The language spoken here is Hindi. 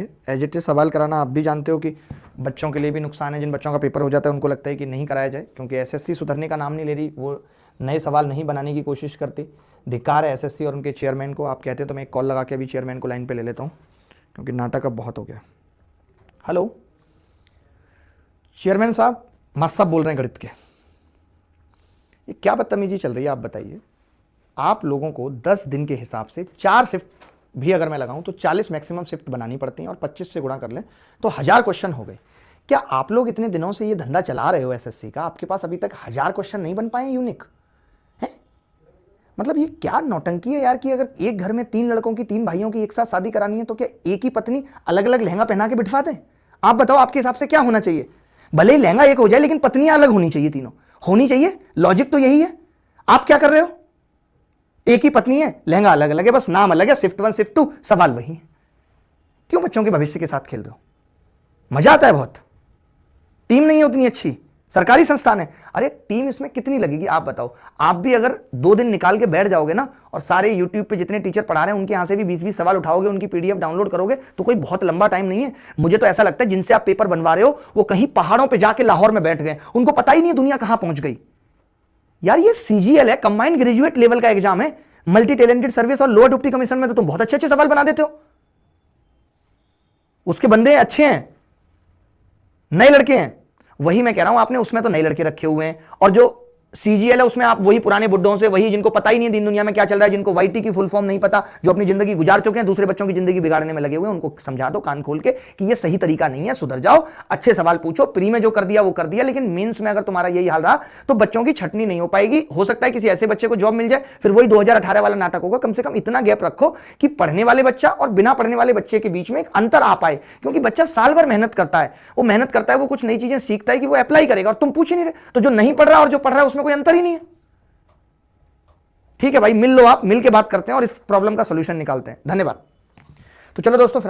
है। एज इट इज सवाल कराना आप भी जानते हो कि बच्चों के लिए भी नुकसान है। जिन बच्चों का पेपर हो जाता है उनको लगता है कि नहीं कराया जाए, क्योंकि एसएससी सुधरने का नाम नहीं ले रही, वो नए सवाल नहीं बनाने की कोशिश करती। धिक्कार है एसएससी और उनके चेयरमैन को। आप कहते हैं तो मैं एक कॉल लगा के अभी चेयरमैन को लाइन पे ले लेता हूँ, क्योंकि नाटक अब बहुत हो गया। हेलो चेयरमैन साहब, मास्टर साहब बोल रहे हैं गणित के। ये क्या बदतमीजी चल रही है आप बताइए। आप लोगों को 10 दिन के हिसाब से 4 शिफ्ट भी अगर मैं लगाऊं तो 40 मैक्सिमम शिफ्ट बनानी पड़ती हैं, और 25 से गुणा कर लें तो 1000 क्वेश्चन हो गए। क्या आप लोग इतने दिनों से ये धंधा चला रहे हो एसएससी का, आपके पास अभी तक 1000 क्वेश्चन नहीं बन पाए यूनिक है? मतलब ये क्या नौटंकी है यार, कि अगर एक घर में 3 लड़कों की 3 भाइयों की एक साथ शादी करानी है तो क्या एक ही पत्नी अलग अलग लहंगा पहना के बिठवा दें? आप बताओ आपके हिसाब से क्या होना चाहिए? भले ही लहंगा एक हो जाए लेकिन पत्नियां अलग होनी चाहिए, तीनों होनी चाहिए। लॉजिक तो यही है। आप क्या कर रहे हो? एक ही पत्नी है, लहंगा अलग अलग है, बस नाम अलग है, शिफ्ट 1 शिफ्ट 2, सवाल वही है। क्यों बच्चों के भविष्य के साथ खेल रहे हो? मजा आता है बहुत। टीम नहीं है उतनी अच्छी, सरकारी संस्थान है। अरे टीम इसमें कितनी लगेगी आप बताओ। आप भी अगर 2 दिन निकाल के बैठ जाओगे ना, और सारे यूट्यूब पे जितने टीचर पढ़ा रहे हैं उनके यहां से भी 20-20 सवाल उठाओगे, उनकी पीडीएफ डाउनलोड करोगे, तो कोई बहुत लंबा टाइम नहीं है। मुझे तो ऐसा लगता है जिनसे आप पेपर बनवा रहे हो वो कहीं पहाड़ों पर जाके लाहौर में बैठ गए, उनको पता ही नहीं दुनिया कहां पहुंच गई। यार ये सीजीएल है, कंबाइंड ग्रेजुएट लेवल का एग्जाम है। मल्टी टैलेंटेड सर्विस और लोअर डिप्टी कमीशन में तो तुम बहुत अच्छे अच्छे सवाल बना देते हो। उसके बंदे अच्छे हैं, नए लड़के हैं। वही मैं कह रहा हूं, आपने उसमें तो नए लड़के रखे हुए हैं, और जो सीजीएल है उसमें आप वही पुराने बुड्ढों से, वही जिनको पता ही नहीं दिन दुनिया में क्या चल रहा है, जिनको वाईटी की फुल फॉर्म नहीं पता, जो अपनी जिंदगी गुजार चुके हैं, दूसरे बच्चों की जिंदगी बिगाड़ने में लगे हुए हैं, उनको समझा दो कान खोल के कि ये सही तरीका नहीं है, सुधर जाओ, अच्छे सवाल पूछो। प्री में जो कर दिया वो कर दिया, लेकिन मेंस में अगर तुम्हारा यही हाल रहा तो बच्चों की छटनी नहीं हो पाएगी। हो सकता है किसी ऐसे बच्चे को जॉब मिल जाए, फिर वही 2018 वाला नाटक होगा। कम से कम इतना गैप रखो कि पढ़ने वाले बच्चा और बिना पढ़ने वाले बच्चे के बीच में एक अंतर आ पाए, क्योंकि बच्चा साल भर मेहनत करता है, वो कुछ नई चीजें सीखता है कि वो अप्लाई करेगा, और तुम पूछ ही नहीं रहे। तो जो नहीं पढ़ रहा और जो पढ़ रहा है उसमें कोई अंतर ही नहीं है। ठीक है भाई, मिल लो, आप मिल के बात करते हैं और इस प्रॉब्लम का सॉल्यूशन निकालते हैं। धन्यवाद। तो चलो दोस्तों।